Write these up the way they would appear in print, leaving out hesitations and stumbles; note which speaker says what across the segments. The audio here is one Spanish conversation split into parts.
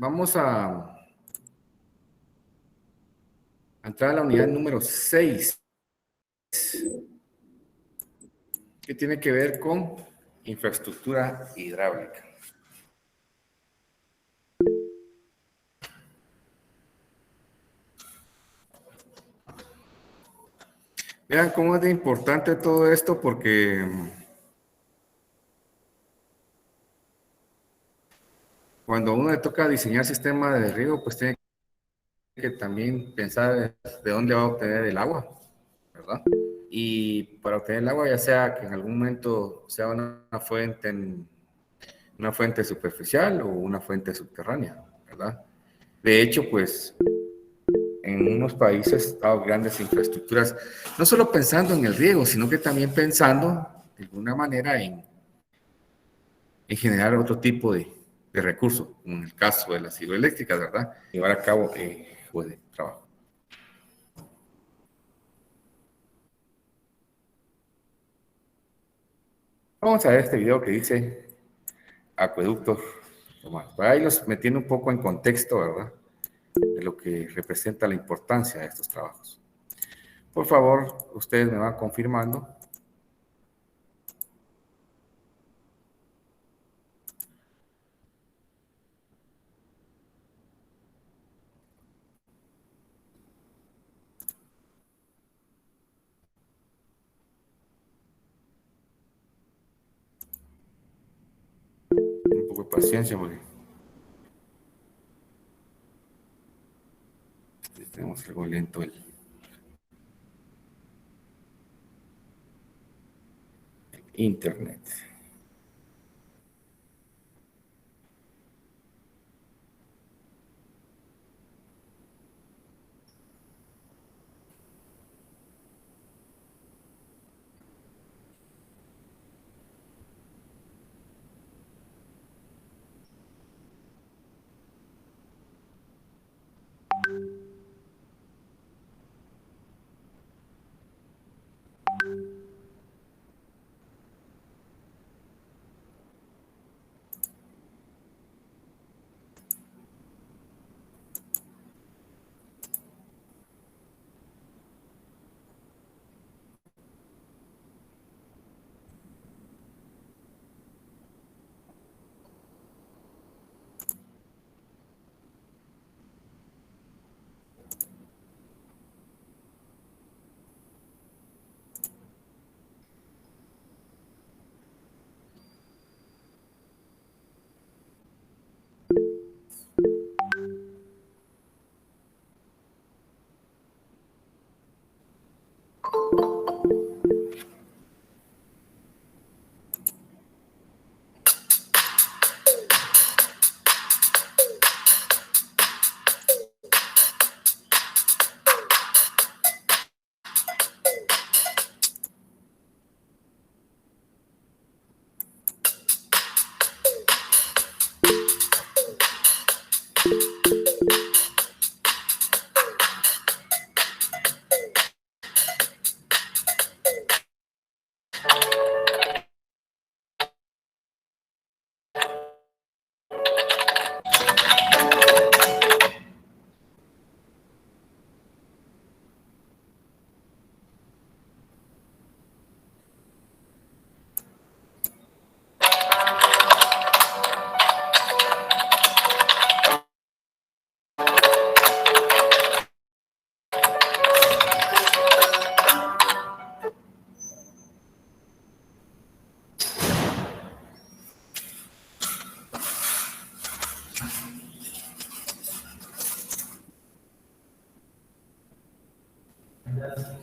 Speaker 1: Vamos a entrar a la unidad número 6, que tiene que ver con infraestructura hidráulica. Vean cómo es de importante todo esto, porque cuando a uno le toca diseñar sistemas de riego, pues tiene que también pensar de dónde va a obtener el agua, ¿verdad? Y para obtener el agua, ya sea que en algún momento sea una fuente superficial o una fuente subterránea, ¿verdad? De hecho, pues en unos países hay grandes infraestructuras, no solo pensando en el riego, sino que también pensando de alguna manera en generar otro tipo de recursos, como en el caso de las hidroeléctricas, ¿verdad? Llevar a cabo pues, de trabajo. Vamos a ver este video que dice acueductos romanos. Para irlos metiendo un poco en contexto, ¿verdad? De lo que representa la importancia de estos trabajos. Por favor, ustedes me van confirmando. Un poco de paciencia, porque tenemos algo lento el internet.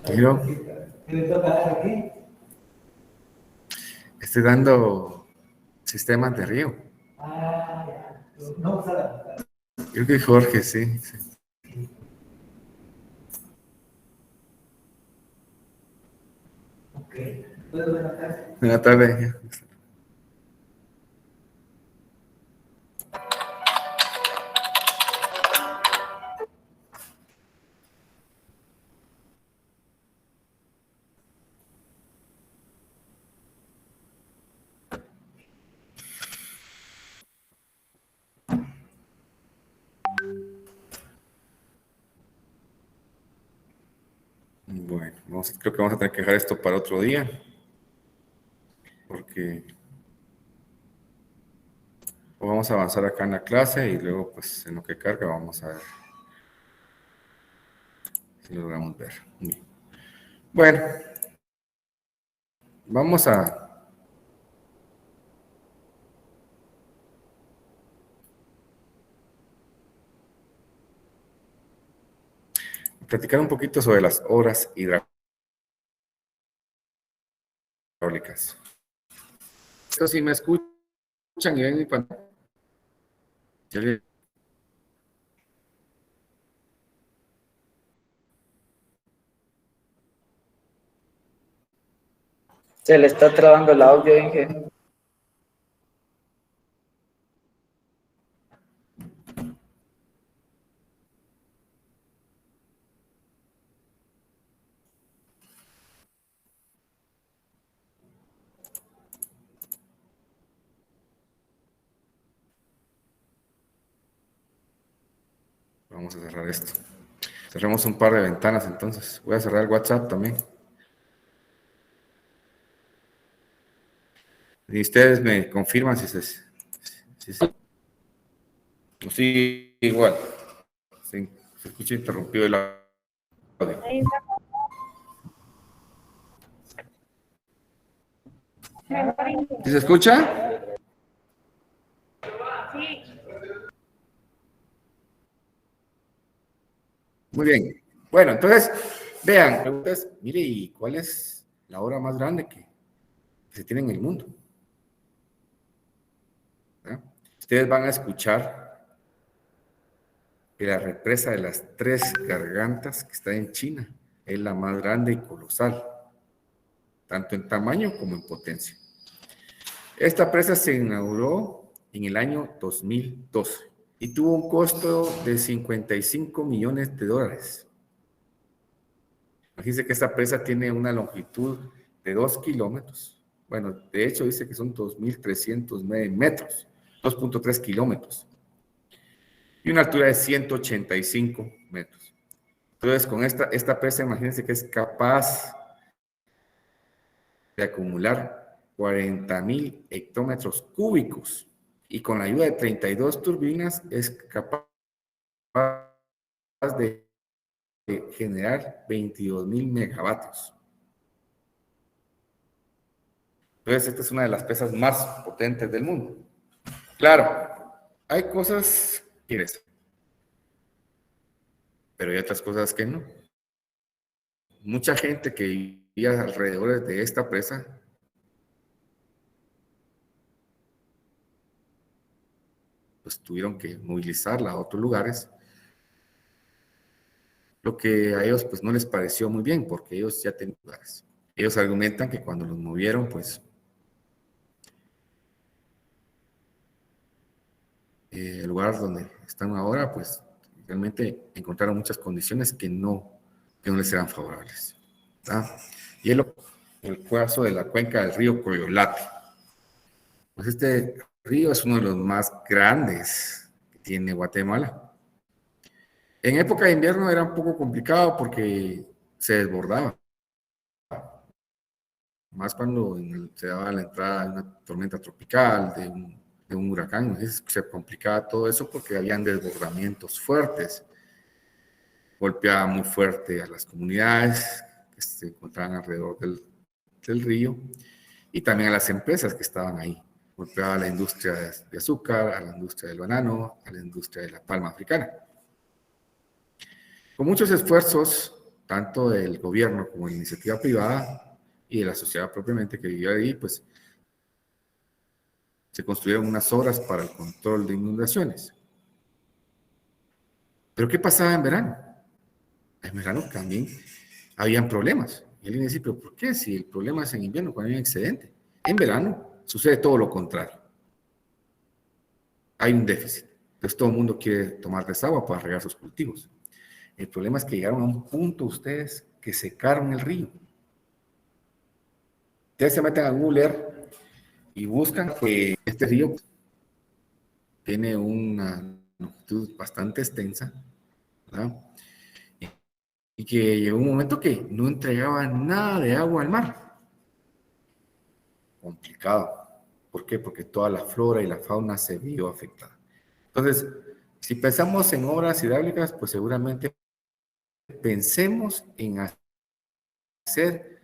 Speaker 1: Pero estoy dando sistemas de riego. Creo que Jorge, sí. Buenas tardes. creo que vamos a tener que dejar esto para otro día, porque vamos a avanzar acá en la clase y luego, pues, en lo que carga, vamos a ver si lo logramos ver. Bien. Bueno, vamos a platicar un poquito sobre las obras hidráulicas. Esto sí me escuchan y ven mi pantalla.
Speaker 2: Se le está trabando el audio, Inge.
Speaker 1: Vamos a cerrar esto. Cerremos un par de ventanas entonces. Voy a cerrar el WhatsApp también. Y ustedes me confirman si sí, igual. Sí, se escucha interrumpido el audio. ¿Sí se escucha? Sí. Muy bien. Bueno, entonces, vean, preguntas, mire, ¿y cuál es la obra más grande que se tiene en el mundo? ¿Ah? Ustedes van a escuchar que la represa de las Tres Gargantas, que está en China, es la más grande y colosal, tanto en tamaño como en potencia. Esta presa se inauguró en el año 2012 y tuvo un costo de 55 millones de dólares. Imagínense que esta presa tiene una longitud de 2 kilómetros. Bueno, de hecho dice que son 2.309 metros, 2.3 kilómetros. Y una altura de 185 metros. Entonces, con esta presa, imagínense que es capaz de acumular 40.000 hectómetros cúbicos. Y con la ayuda de 32 turbinas es capaz de generar 22.000 megavatios. Entonces, esta es una de las presas más potentes del mundo. Claro, hay cosas que quieres, pero hay otras cosas que no. Mucha gente que vivía alrededor de esta presa, pues tuvieron que movilizarla a otros lugares, lo que a ellos pues no les pareció muy bien, porque ellos ya tenían lugares. Ellos argumentan que cuando los movieron, pues el lugar donde están ahora, pues realmente encontraron muchas condiciones que no les eran favorables. ¿Verdad? Y es el caso de la cuenca del río Coyolate. Pues este río es uno de los más grandes que tiene Guatemala. En época de invierno era un poco complicado porque se desbordaba, más cuando se daba la entrada de una tormenta tropical, de un huracán, se complicaba todo eso porque habían desbordamientos fuertes, golpeaba muy fuerte a las comunidades que se encontraban alrededor del río y también a las empresas que estaban ahí. Golpeaba a la industria de azúcar, a la industria del banano, a la industria de la palma africana. Con muchos esfuerzos, tanto del gobierno como de la iniciativa privada y de la sociedad propiamente que vivía ahí, pues se construyeron unas obras para el control de inundaciones. Pero ¿qué pasaba en verano? En verano también habían problemas. Y alguien dice, pero ¿por qué? Si el problema es en invierno, cuando hay un excedente. En verano sucede todo lo contrario. Hay un déficit. Entonces todo el mundo quiere tomar desagüe para regar sus cultivos. El problema es que llegaron a un punto ustedes que secaron el río. Ustedes se meten a Google y buscan que este río tiene una longitud bastante extensa, ¿verdad? y que llegó un momento que no entregaba nada de agua al mar. Complicado. ¿Por qué? Porque toda la flora y la fauna se vio afectada. Entonces, si pensamos en obras hidráulicas, pues seguramente pensemos en hacer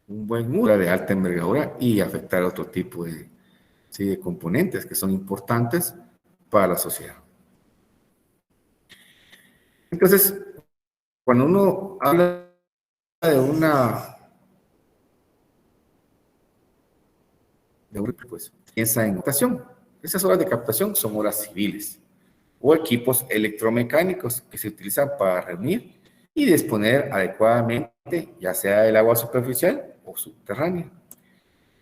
Speaker 1: un buen muro de alta envergadura y afectar otro tipo de, sí, de componentes que son importantes para la sociedad. Entonces, cuando uno habla de pues piensa en captación. Esas obras de captación son obras civiles o equipos electromecánicos que se utilizan para reunir y disponer adecuadamente, ya sea del agua superficial o subterránea.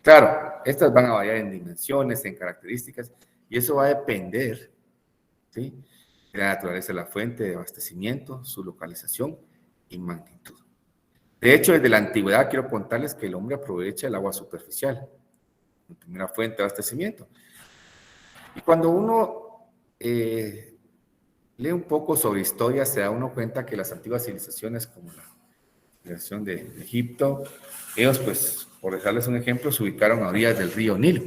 Speaker 1: Claro, estas van a variar en dimensiones, en características, y eso va a depender, ¿sí?, de la naturaleza de la fuente de abastecimiento, su localización y magnitud. De hecho, desde la antigüedad quiero contarles que el hombre aprovecha el agua superficial, la primera fuente de abastecimiento. Y cuando uno lee un poco sobre historia, se da uno cuenta que las antiguas civilizaciones, como la civilización de Egipto, ellos, pues, por dejarles un ejemplo, se ubicaron a orillas del río Nilo.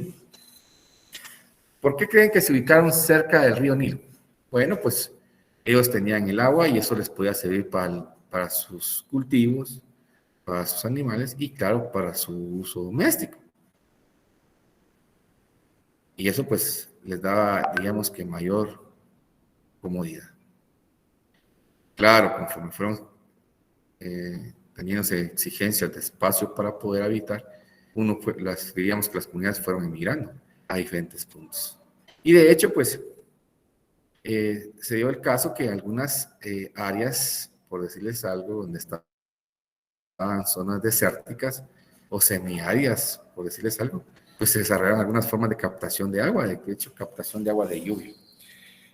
Speaker 1: ¿Por qué creen que se ubicaron cerca del río Nilo? Bueno, pues ellos tenían el agua y eso les podía servir para sus cultivos, para sus animales y, claro, para su uso doméstico. Y eso, pues, les daba, digamos que, mayor comodidad. Claro, conforme fueron teniéndose exigencias de espacio para poder habitar, diríamos que las comunidades fueron emigrando a diferentes puntos. Y de hecho, pues, se dio el caso que algunas áreas, por decirles algo, donde estaban zonas desérticas o semiáridas, por decirles algo, pues se desarrollaron algunas formas de captación de agua, de hecho, captación de agua de lluvia,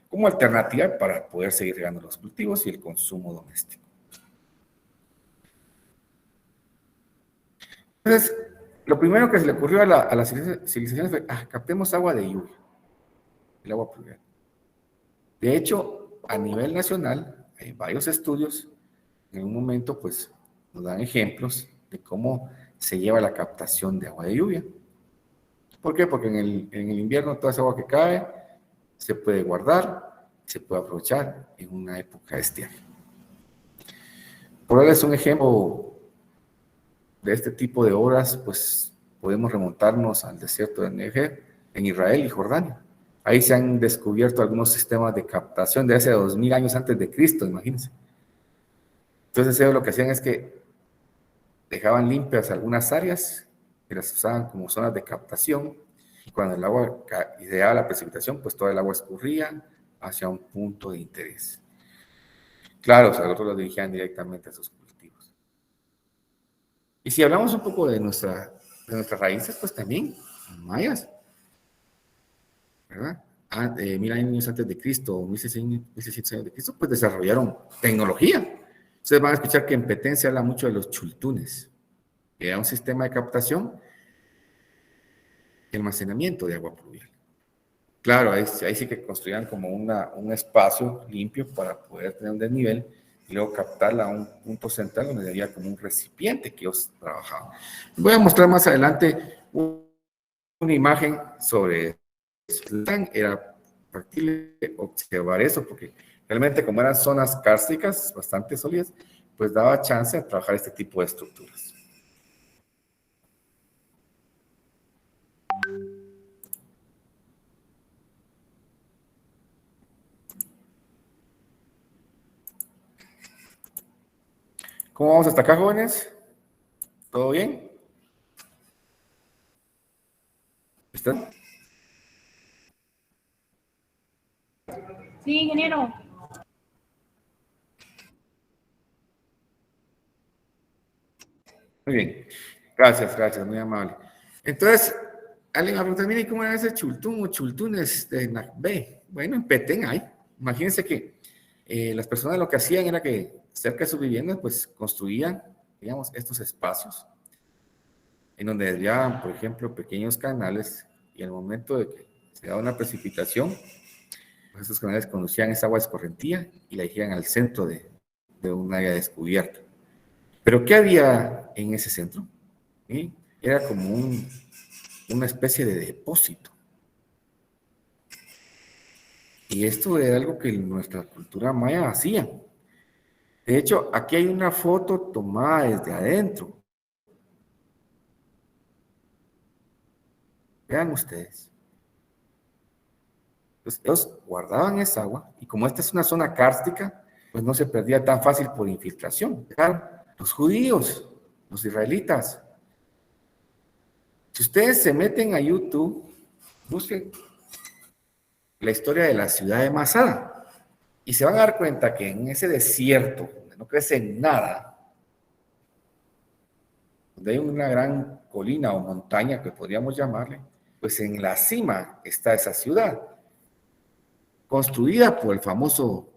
Speaker 1: como alternativa para poder seguir regando los cultivos y el consumo doméstico. Entonces, lo primero que se le ocurrió a las civilizaciones fue, captemos agua de lluvia, el agua pluvial. De hecho, a nivel nacional, hay varios estudios, en un momento, pues, nos dan ejemplos de cómo se lleva la captación de agua de lluvia. ¿Por qué? Porque en el invierno toda esa agua que cae se puede guardar, se puede aprovechar en una época estiaje. Por darles un ejemplo de este tipo de obras, pues podemos remontarnos al desierto de Negev, en Israel y Jordania. Ahí se han descubierto algunos sistemas de captación de hace 2000 años antes de Cristo, imagínense. Entonces ellos lo que hacían es que dejaban limpias algunas áreas y las usaban como zonas de captación, y cuando el agua ideaba la precipitación, pues toda el agua escurría hacia un punto de interés. Claro, o sea, otros lo dirigían directamente a sus cultivos. Y si hablamos un poco de nuestras raíces, pues también mayas, ¿verdad? 1000 años antes de Cristo, 1600 años de Cristo, pues desarrollaron tecnología. Ustedes van a escuchar que en Petén se habla mucho de los chultunes, que era un sistema de captación y almacenamiento de agua pluvial. Claro, ahí sí que construían como un espacio limpio para poder tener un desnivel y luego captarla a un punto central donde había como un recipiente que ellos trabajaban. Voy a mostrar más adelante una imagen sobre eso. Era factible observar eso porque realmente como eran zonas kársticas bastante sólidas, pues daba chance de trabajar este tipo de estructuras. ¿Cómo vamos hasta acá, jóvenes? ¿Todo bien? ¿Están?
Speaker 3: Sí, ingeniero.
Speaker 1: Muy bien. Gracias, muy amable. Entonces, alguien me pregunta, mire, ¿cómo era ese chultún o chultunes de Nacbé? Bueno, en Petén hay. Imagínense que las personas lo que hacían era que cerca de sus viviendas, pues construían, digamos, estos espacios en donde desviaban, por ejemplo, pequeños canales y al momento de que se daba una precipitación, pues estos canales conducían esa agua escorrentía y la dirigían al centro de un área descubierta. Pero ¿qué había en ese centro? ¿Sí? Era como una especie de depósito. Y esto era algo que nuestra cultura maya hacía. De hecho, aquí hay una foto tomada desde adentro. Vean ustedes. Entonces, ellos guardaban esa agua y como esta es una zona kárstica, pues no se perdía tan fácil por infiltración. Claro, los judíos, los israelitas. Si ustedes se meten a YouTube, busquen la historia de la ciudad de Masada y se van a dar cuenta que en ese desierto, donde no crece nada, donde hay una gran colina o montaña que podríamos llamarle, pues en la cima está esa ciudad, construida por el famoso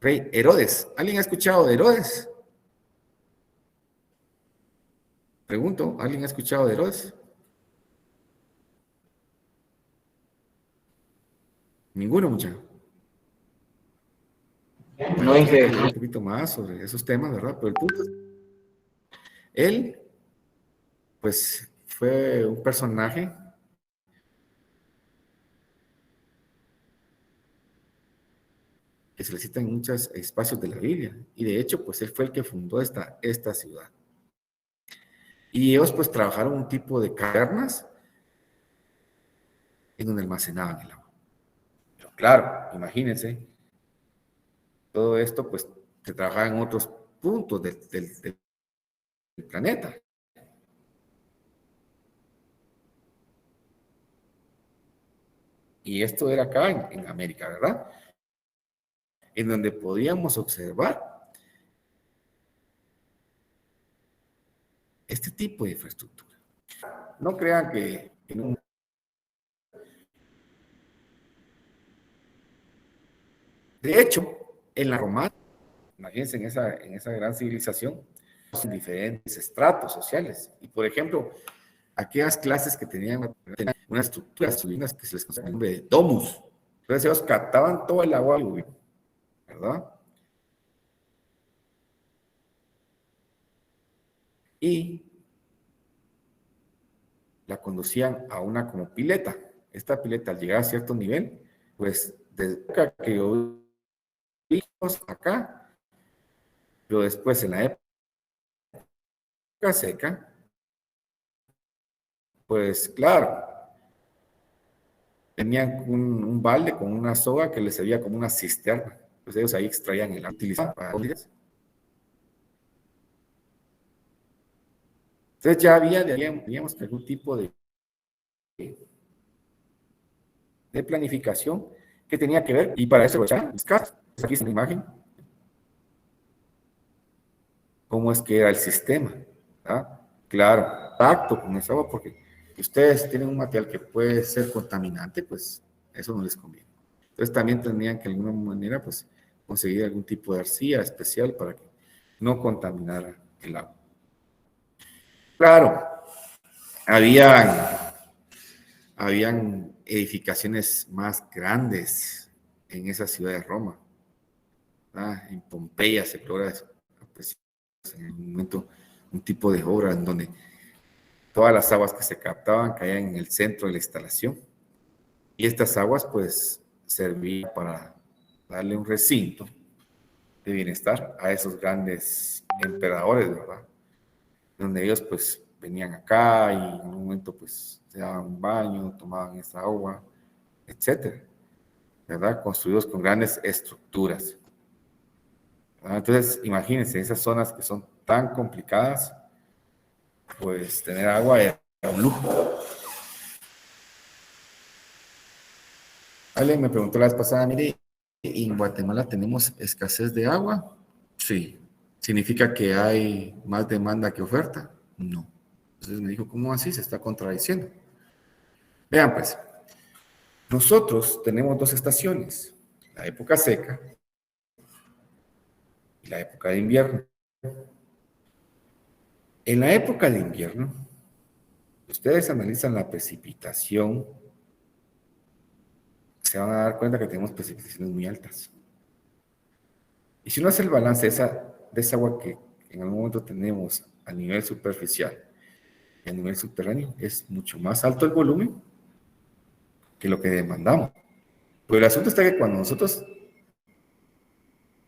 Speaker 1: rey Herodes. ¿Alguien ha escuchado de Herodes? Pregunto, ¿alguien ha escuchado de Herodes? Ninguno, muchacho.
Speaker 2: No,
Speaker 1: Vamos a
Speaker 2: Inge.
Speaker 1: leer un poquito más sobre esos temas, ¿verdad? Pero el punto es, él, pues, fue un personaje que se le cita en muchos espacios de la Biblia. Y de hecho, pues, él fue el que fundó esta ciudad. Y ellos, pues, trabajaron un tipo de cavernas en donde almacenaban el agua. Pero claro, imagínense, todo esto, pues, se trabajaba en otros puntos del planeta. Y esto era acá en América, ¿verdad? En donde podíamos observar este tipo de infraestructura. No crean que no. De hecho, en la romana, imagínense en esa gran civilización, en diferentes estratos sociales. Y por ejemplo, aquellas clases que tenían una estructura, unas que se les conocía el nombre de domus. Entonces ellos captaban todo el agua, ¿verdad? Y la conducían a una como pileta. Esta pileta, al llegar a cierto nivel, pues desde que yo vimos acá, pero después en la época seca, pues claro, tenían un balde con una soga que les servía como una cisterna. Pues ellos ahí extraían el agua utilizaban para Entonces ya digamos, algún tipo de planificación que tenía que ver, y para eso aprovechaban las casas. Aquí está la imagen, cómo es que era el sistema. ¿Verdad? Claro, tacto con esa agua, porque ustedes tienen un material que puede ser contaminante, pues eso no les conviene. Entonces también tendrían que de alguna manera, pues, conseguir algún tipo de arcilla especial para que no contaminara el agua. Claro, habían edificaciones más grandes en esa ciudad de Roma. ¿Verdad? En Pompeya se logra apreciar en un momento un tipo de obra en donde todas las aguas que se captaban caían en el centro de la instalación. Y estas aguas, pues, servían para darle un recinto de bienestar a esos grandes emperadores, ¿verdad? Donde ellos, pues, venían acá y en un momento, pues, se daban un baño, tomaban esa agua, etcétera, ¿verdad? Construidos con grandes estructuras. ¿Verdad? Entonces, imagínense, esas zonas que son tan complicadas, pues, tener agua era un lujo. Alguien me preguntó la vez pasada, mire, ¿en Guatemala tenemos escasez de agua? Sí. ¿Significa que hay más demanda que oferta? No. Entonces me dijo, ¿cómo así? Se está contradiciendo. Vean pues, nosotros tenemos dos estaciones, la época seca y la época de invierno. En la época de invierno, ustedes analizan la precipitación, se van a dar cuenta que tenemos precipitaciones muy altas. Y si uno hace el balance de esa agua que en algún momento tenemos a nivel superficial y a nivel subterráneo, es mucho más alto el volumen que lo que demandamos. Pero el asunto está que cuando nosotros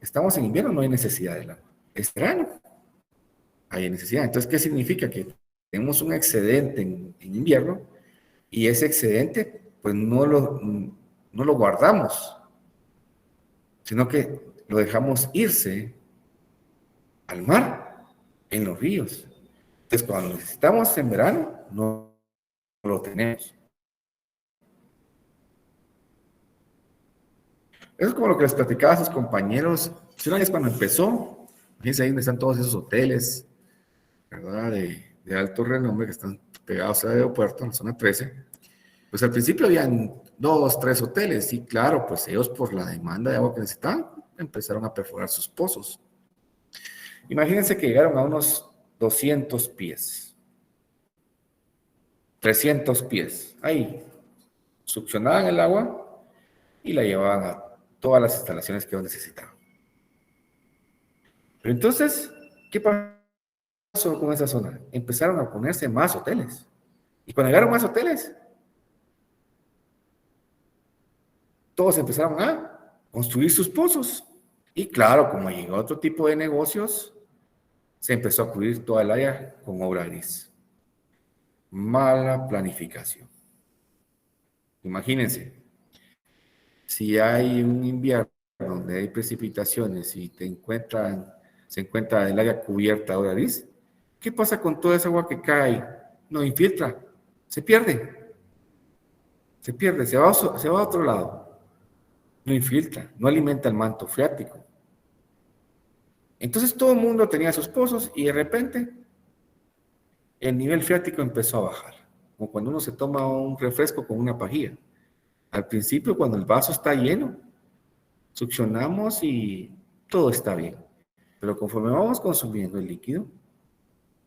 Speaker 1: estamos en invierno no hay necesidad del agua. Es verano, hay necesidad. Entonces, ¿qué significa? Que tenemos un excedente en invierno y ese excedente, pues no lo guardamos, sino que lo dejamos irse al mar, en los ríos. Entonces, cuando necesitamos en verano, no lo tenemos. Eso es como lo que les platicaba a sus compañeros. Si una vez cuando empezó, fíjense ahí donde están todos esos hoteles, ¿verdad? De alto renombre que están pegados al aeropuerto, en la zona 13. Pues al principio habían 2, 3 hoteles y claro, pues ellos por la demanda de agua que necesitaban, empezaron a perforar sus pozos. Imagínense que llegaron a unos 200 pies, 300 pies. Ahí succionaban el agua y la llevaban a todas las instalaciones que ellos necesitaban. Pero entonces, ¿qué pasó con esa zona? Empezaron a ponerse más hoteles. Y cuando llegaron más hoteles, todos empezaron a construir sus pozos. Y claro, como llegó otro tipo de negocios, se empezó a cubrir toda el área con obra gris. Mala planificación. Imagínense, si hay un invierno donde hay precipitaciones y se encuentra el área cubierta de obra gris, ¿qué pasa con toda esa agua que cae? No infiltra, se pierde, se va a otro lado, no infiltra, no alimenta el manto freático. Entonces todo el mundo tenía sus pozos y de repente el nivel freático empezó a bajar, como cuando uno se toma un refresco con una pajilla. Al principio, cuando el vaso está lleno, succionamos y todo está bien. Pero conforme vamos consumiendo el líquido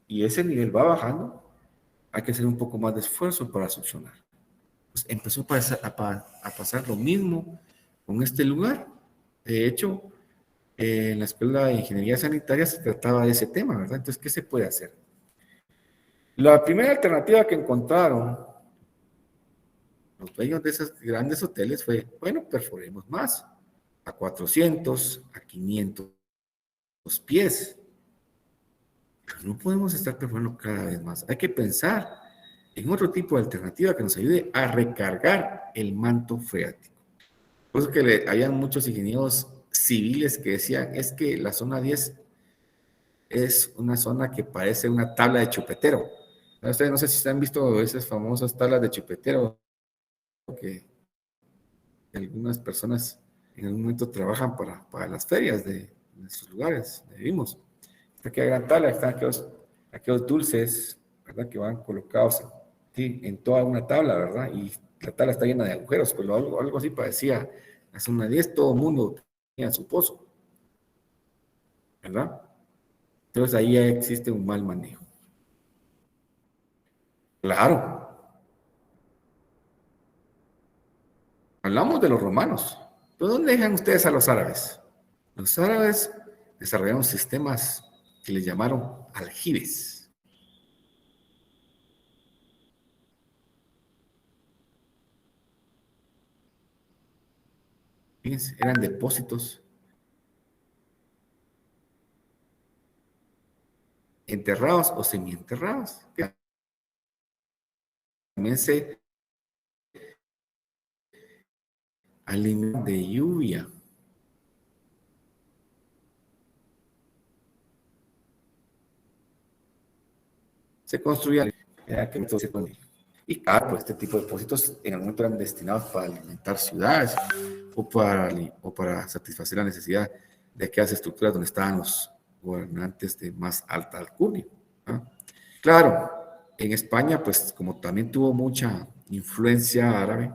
Speaker 1: y ese nivel va bajando, hay que hacer un poco más de esfuerzo para succionar. Pues empezó a pasar lo mismo con este lugar. De hecho, en la Escuela de Ingeniería Sanitaria se trataba de ese tema, ¿verdad? Entonces, ¿qué se puede hacer? La primera alternativa que encontraron los dueños de esos grandes hoteles fue, bueno, perforemos más, a 400, a 500 pies. Pero no podemos estar perforando cada vez más. Hay que pensar en otro tipo de alternativa que nos ayude a recargar el manto freático. Por eso que habían muchos ingenieros civiles que decían, es que la zona 10 es una zona que parece una tabla de chupetero. Ustedes no sé si han visto esas famosas tablas de chupetero que algunas personas en algún momento trabajan para las ferias de nuestros lugares donde vivimos. Aquí hay gran tabla, están aquellos dulces, ¿verdad? Que van colocados en toda una tabla, ¿verdad? Y la tabla está llena de agujeros, pero algo así parecía la zona 10, todo el mundo tenía su pozo, ¿verdad? Entonces ahí ya existe un mal manejo. Claro, hablamos de los romanos. ¿Pero dónde dejan ustedes a los árabes? Los árabes desarrollaron sistemas que les llamaron aljibes. Fíjense, eran depósitos enterrados o semienterrados. También se alimentan de lluvia. Se construían. Y claro, pues este tipo de depósitos en algún momento eran destinados para alimentar ciudades o para satisfacer la necesidad de aquellas estructuras donde estaban los gobernantes de más alta alcurnia, ¿no? Claro, en España, pues como también tuvo mucha influencia árabe,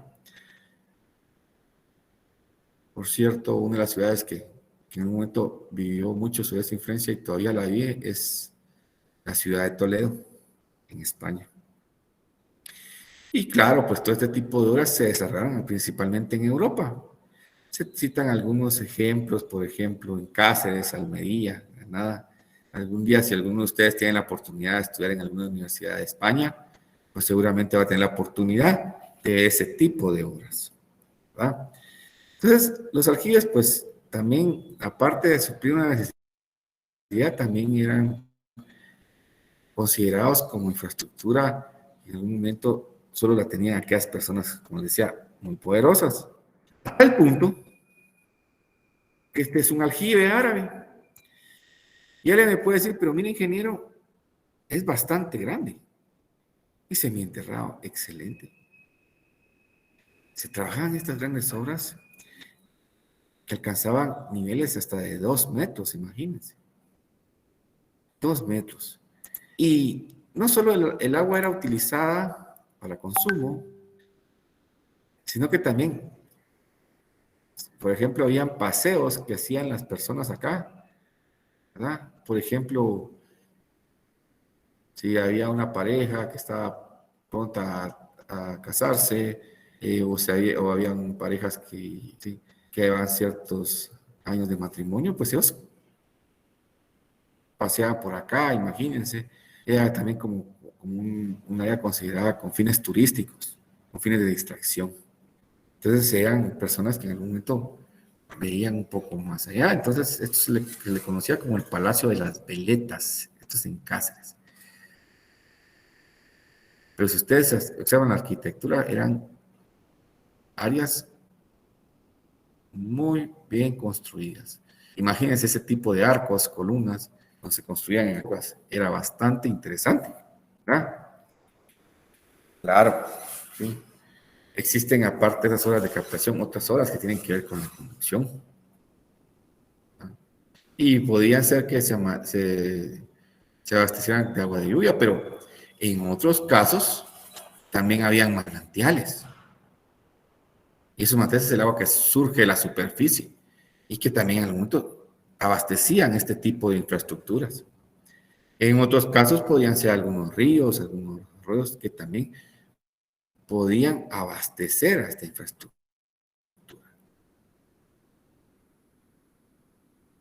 Speaker 1: por cierto, una de las ciudades que en un momento vivió mucho sobre esa influencia y todavía la vive es la ciudad de Toledo, en España. Y claro, pues todo este tipo de obras se desarrollaron principalmente en Europa. Se citan algunos ejemplos, por ejemplo, en Cáceres, Almería, Granada, algún día, si alguno de ustedes tiene la oportunidad de estudiar en alguna universidad de España, pues seguramente va a tener la oportunidad de ese tipo de obras, ¿verdad? Entonces, los aljibes, pues también, aparte de suplir una necesidad, también eran considerados como infraestructura. En algún momento solo la tenían aquellas personas, como les decía, muy poderosas. Hasta el punto que este es un aljibe árabe. Y alguien me puede decir, pero mire, ingeniero, es bastante grande. Y semienterrado, excelente. Se trabajaban estas grandes obras que alcanzaban niveles hasta de 2 metros, imagínense. 2 metros. Y no solo el agua era utilizada para consumo, sino que también, por ejemplo, habían paseos que hacían las personas acá, ¿verdad? Por ejemplo, si había una pareja que estaba pronta a casarse, o habían parejas que, sí, que llevaban ciertos años de matrimonio, pues ellos paseaban por acá, imagínense. Era también como un área considerada con fines turísticos, con fines de distracción. Entonces eran personas que en algún momento veían un poco más allá. Entonces esto se le conocía como el Palacio de las Veletas. Esto es en Cáceres. Pero si ustedes observan la arquitectura, eran áreas muy bien construidas. Imagínense ese tipo de arcos, columnas, donde se construían en aguas. Era bastante interesante, ¿verdad? Claro, sí. Existen, aparte de esas horas de captación, otras horas que tienen que ver con la conducción. Y podían ser que se abastecieran de agua de lluvia, pero en otros casos también habían manantiales. Y esos manantiales es el agua que surge de la superficie y que también en algún momento abastecían este tipo de infraestructuras. En otros casos podían ser algunos ríos, algunos arroyos que también podían abastecer a esta infraestructura.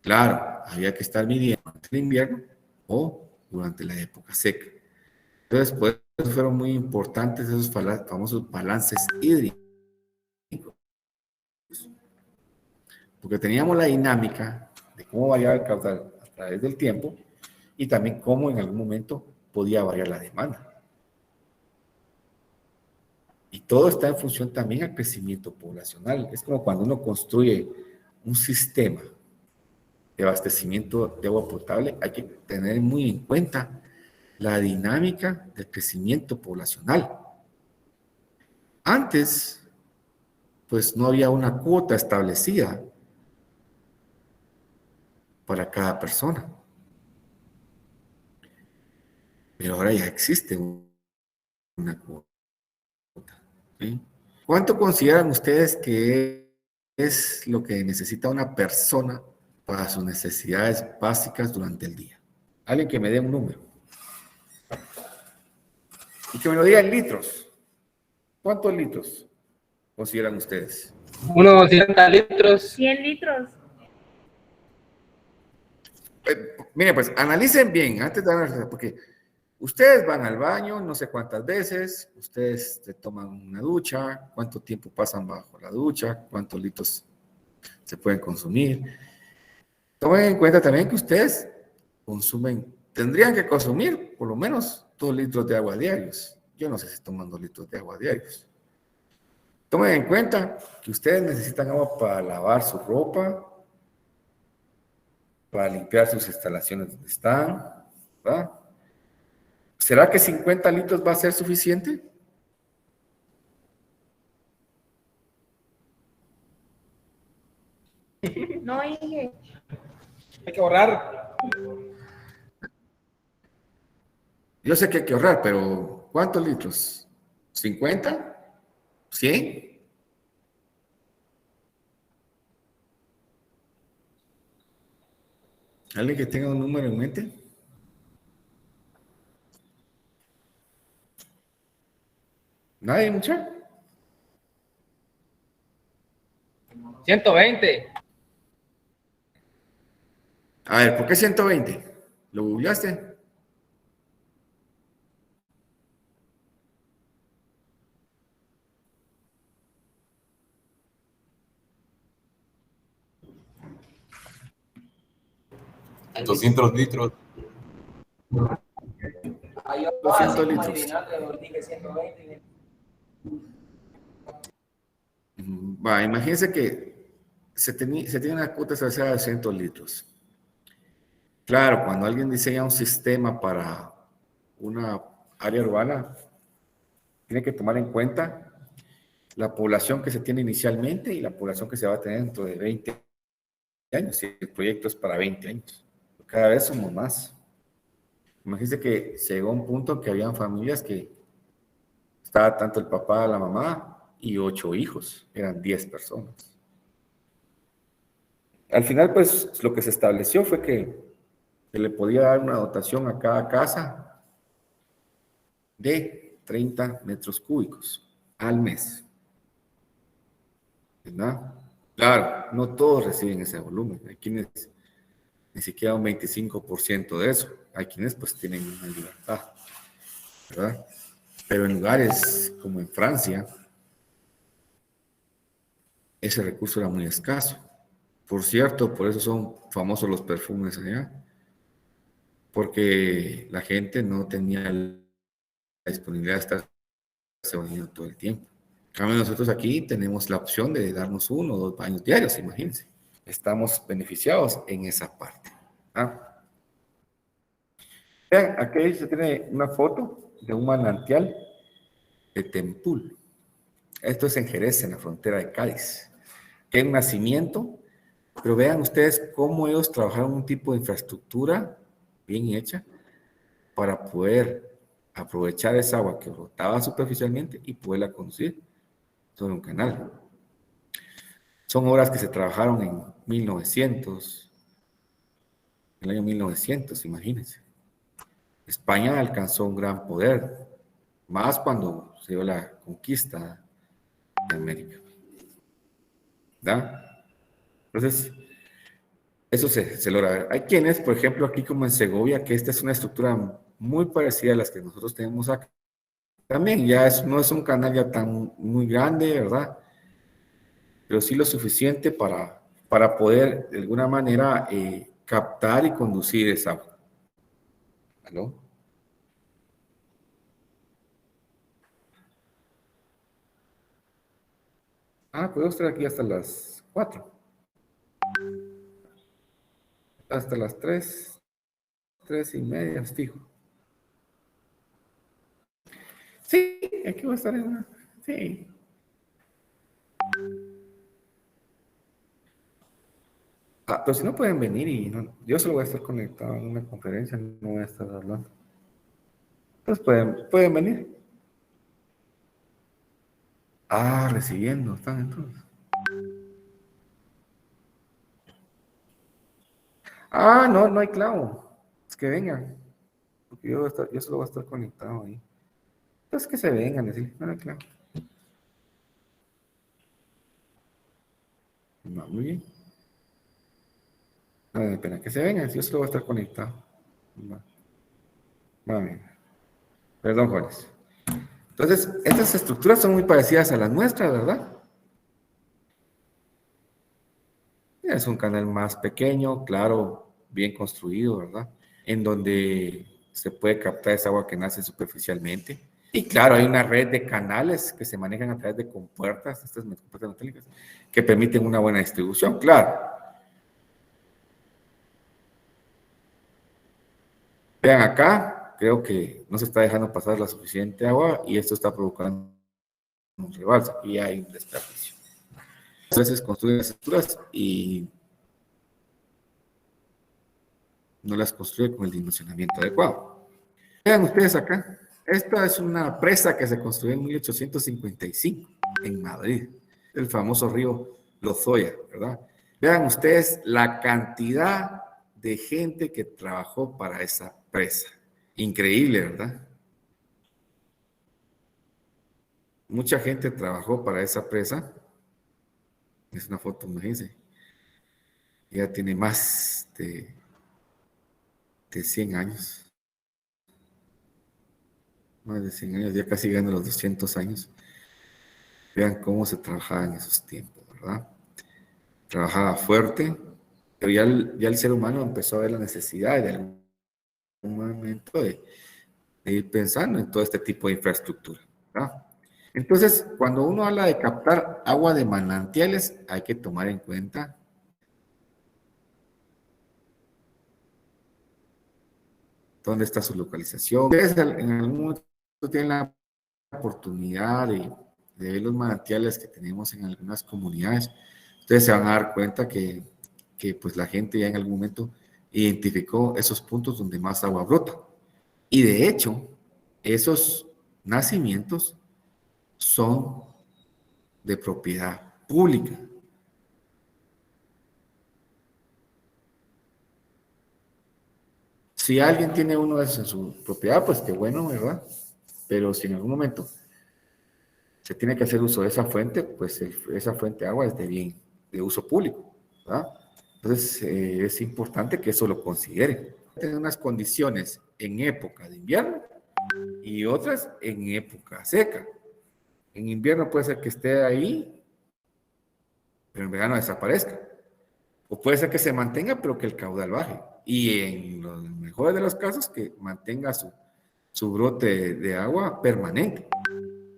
Speaker 1: Claro, había que estar midiendo durante el invierno o durante la época seca. Entonces, pues, fueron muy importantes esos famosos balances hídricos, porque teníamos la dinámica de cómo variaba el caudal a través del tiempo y también cómo en algún momento podía variar la demanda. Y todo está en función también al crecimiento poblacional. Es como cuando uno construye un sistema de abastecimiento de agua potable, hay que tener muy en cuenta la dinámica del crecimiento poblacional. Antes, pues no había una cuota establecida para cada persona, pero ahora ya existe una cuota, ¿sí? ¿Cuánto consideran ustedes que es lo que necesita una persona para sus necesidades básicas durante el día? Alguien que me dé un número y que me lo diga en litros. ¿Cuántos litros consideran ustedes?
Speaker 2: Unos 80 litros.
Speaker 3: 100 litros.
Speaker 1: Mire, pues analicen bien antes de dar, porque ustedes van al baño no sé cuántas veces, ustedes se toman una ducha, cuánto tiempo pasan bajo la ducha, cuántos litros se pueden consumir. Tomen en cuenta también que ustedes tendrían que consumir por lo menos 2 litros de agua diarios. Yo no sé si toman 2 litros de agua diarios. Tomen en cuenta que ustedes necesitan agua para lavar su ropa, para limpiar sus instalaciones donde están, ¿verdad? ¿Será que 50 litros va a ser suficiente?
Speaker 3: No, Inge.
Speaker 2: Hay que ahorrar.
Speaker 1: Yo sé que hay que ahorrar, pero ¿cuántos litros? ¿50? ¿100? ¿Alguien que tenga un número en mente? ¿Nadie, mucha?
Speaker 2: 120.
Speaker 1: A ver, ¿por qué 120? ¿Lo googleaste?
Speaker 4: En 200 litros.
Speaker 2: Ahí yo,
Speaker 1: 200
Speaker 2: como
Speaker 1: litros.
Speaker 2: adivinando, dije 120.
Speaker 1: Va, imagínense que se tiene una cuota establecida de 200 litros. Claro, cuando alguien diseña un sistema para una área urbana, tiene que tomar en cuenta la población que se tiene inicialmente y la población que se va a tener dentro de 20 años. Si el proyecto es para 20 años. Cada vez somos más. Imagínense que se llegó a un punto en que habían familias que estaba tanto el papá, la mamá y 8 hijos. Eran 10 personas. Al final, pues, lo que se estableció fue que se le podía dar una dotación a cada casa de 30 metros cúbicos al mes. ¿Verdad? Claro, no todos reciben ese volumen. Hay quienes ni siquiera un 25% de eso. Hay quienes pues tienen una libertad, ¿verdad? Pero en lugares como en Francia, ese recurso era muy escaso. Por cierto, por eso son famosos los perfumes allá, porque la gente no tenía la disponibilidad de estarse bañando todo el tiempo. En cambio, nosotros aquí tenemos la opción de darnos 1 o 2 baños diarios, imagínense. Estamos beneficiados en esa parte. ¿Ah? Vean, aquí se tiene una foto de un manantial de Tempul. Esto es en Jerez, en la frontera de Cádiz. Que es un nacimiento, pero vean ustedes cómo ellos trabajaron un tipo de infraestructura bien hecha para poder aprovechar esa agua que brotaba superficialmente y poderla conducir sobre un canal. Son obras que se trabajaron en 1900, en el año 1900, imagínense. España alcanzó un gran poder, más cuando se dio la conquista de América. ¿Verdad? Entonces, eso se logra ver. Hay quienes, por ejemplo, aquí como en Segovia, que esta es una estructura muy parecida a las que nosotros tenemos acá. También ya no es un canal ya tan muy grande, ¿verdad? Pero sí lo suficiente para poder, de alguna manera, captar y conducir esa agua. ¿Aló? Puedo estar aquí hasta las 4. Hasta las 3, 3:30, fijo. Sí, aquí voy a estar en una. Sí. Pero si no pueden venir y yo solo voy a estar conectado en una conferencia, no voy a estar hablando. Entonces pueden venir. Recibiendo, están entonces. No hay clavo. Es que vengan. Porque yo solo voy a estar conectado ahí. Entonces que se vengan, decir, no hay clavo. No, muy bien. No hay pena que se vengan, yo solo voy a estar conectado. Va bien. Perdón, Juárez. Entonces, estas estructuras son muy parecidas a las nuestras, ¿verdad? Es un canal más pequeño, claro, bien construido, ¿verdad? En donde se puede captar esa agua que nace superficialmente. Y claro, hay una red de canales que se manejan a través de compuertas, estas compuertas metálicas, que permiten una buena distribución, claro. Vean acá, creo que no se está dejando pasar la suficiente agua y esto está provocando un rebalse y hay un desperdicio. A veces construyen las estructuras y no las construye con el dimensionamiento adecuado. Vean ustedes acá, esta es una presa que se construyó en 1855 en Madrid, el famoso río Lozoya, ¿verdad? Vean ustedes la cantidad de gente que trabajó para esa presa. Increíble, ¿verdad? Mucha gente trabajó para esa presa. Es una foto, imagínense. Ya tiene más de de 100 años, más de 100 años, ya casi llegando a los 200 años. Vean cómo se trabajaba en esos tiempos, ¿verdad? Trabajaba fuerte, pero ya el ser humano empezó a ver la necesidad de algún momento de ir pensando en todo este tipo de infraestructura, ¿verdad? Entonces, cuando uno habla de captar agua de manantiales, hay que tomar en cuenta dónde está su localización. Ustedes en algún momento tienen la oportunidad de ver los manantiales que tenemos en algunas comunidades. Ustedes se van a dar cuenta que pues la gente ya en algún momento identificó esos puntos donde más agua brota. Y de hecho, esos nacimientos son de propiedad pública. Si alguien tiene uno de esos en su propiedad, pues qué bueno, ¿verdad? Pero si en algún momento se tiene que hacer uso de esa fuente, pues esa fuente de agua es de uso público, ¿verdad? Entonces es importante que eso lo consideren. Tener unas condiciones en época de invierno y otras en época seca. En invierno puede ser que esté ahí, pero en verano desaparezca. O puede ser que se mantenga, pero que el caudal baje. Y en los mejores de los casos, que mantenga su brote de agua permanente,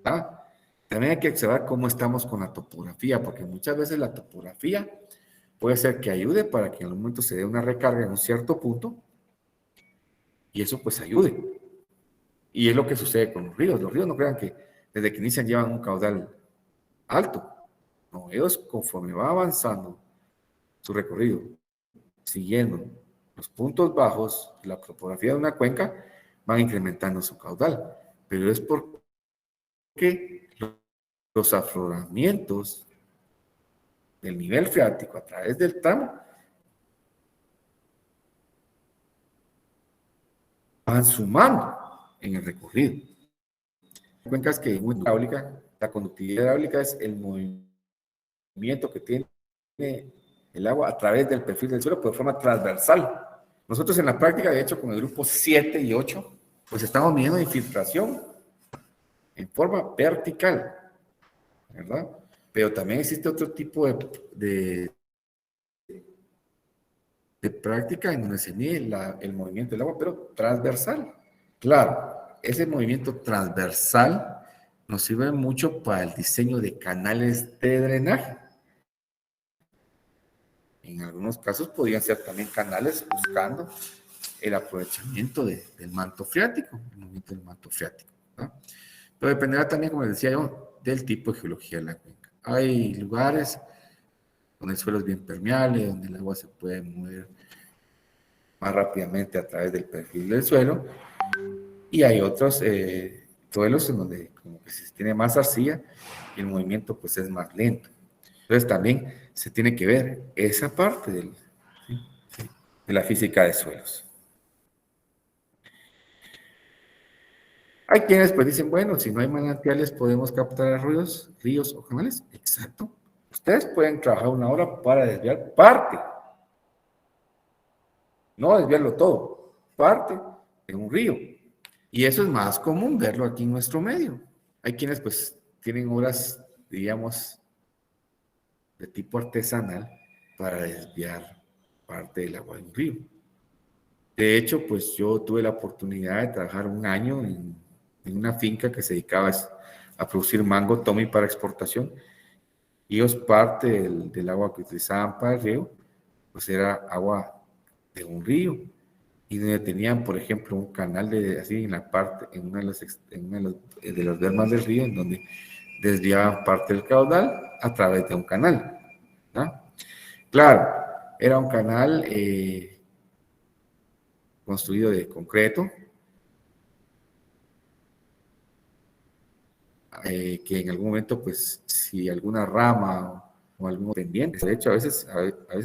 Speaker 1: ¿verdad? También hay que observar cómo estamos con la topografía, porque muchas veces la topografía puede ser que ayude para que en algún momento se dé una recarga en un cierto punto, y eso pues ayude. Y es lo que sucede con los ríos. Los ríos no crean que desde que inician llevan un caudal alto. No, ellos conforme va avanzando su recorrido, siguiendo los puntos bajos, la topografía de una cuenca, van incrementando su caudal. Pero es porque los afloramientos del nivel freático a través del tramo van sumando en el recorrido. Cuencas que en una hidráulica, la conductividad hidráulica es el movimiento que tiene el agua a través del perfil del suelo, pero de forma transversal. Nosotros en la práctica, de hecho, con el grupo 7 y 8, pues estamos midiendo infiltración en forma vertical, ¿verdad? Pero también existe otro tipo de práctica en donde se mide el movimiento del agua, pero transversal. Claro, ese movimiento transversal nos sirve mucho para el diseño de canales de drenaje. En algunos casos podrían ser también canales buscando el aprovechamiento del manto freático, el movimiento del manto freático, ¿no? Pero dependerá también, como les decía yo, del tipo de geología de la cuenca. Hay lugares donde el suelo es bien permeable, donde el agua se puede mover más rápidamente a través del perfil del suelo, y hay otros suelos en donde como que se tiene más arcilla y el movimiento pues es más lento. Entonces también se tiene que ver esa parte de la física de suelos. Hay quienes pues dicen, bueno, si no hay manantiales podemos captar ríos o canales. Exacto. Ustedes pueden trabajar una hora para desviar parte, no desviarlo todo, parte de un río. Y eso es más común verlo aquí en nuestro medio. Hay quienes pues tienen horas, digamos, de tipo artesanal para desviar parte del agua de un río. De hecho, pues yo tuve la oportunidad de trabajar un año en una finca que se dedicaba a producir mango tommy para exportación. Y ellos parte del agua que utilizaban para el río, pues era agua de un río. Y donde tenían, por ejemplo, un canal así en la parte, en una de las bermas del río, en donde desviaban parte del caudal a través de un canal, ¿no? Claro, era un canal construido de concreto, que en algún momento, pues, si alguna rama o algún pendiente, de hecho, a veces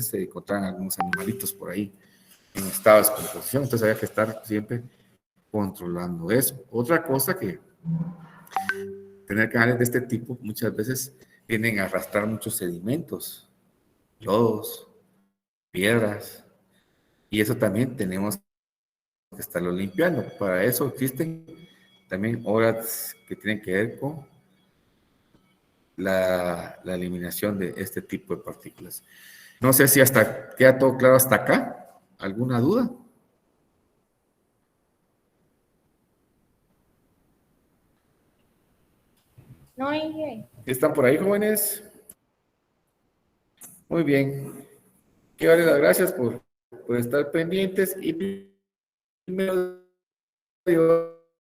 Speaker 1: se encontraban algunos animalitos por ahí en estado de descomposición, entonces había que estar siempre controlando eso. Otra cosa que tener canales de este tipo muchas veces tienden a arrastrar muchos sedimentos, lodos, piedras, y eso también tenemos que estarlo limpiando. Para eso existen también horas que tienen que ver con la eliminación de este tipo de partículas. No sé si hasta queda todo claro hasta acá. ¿Alguna duda?
Speaker 3: No, Inge.
Speaker 1: ¿Están por ahí, jóvenes? Muy bien. Quiero darles las gracias por estar pendientes y primero Dios,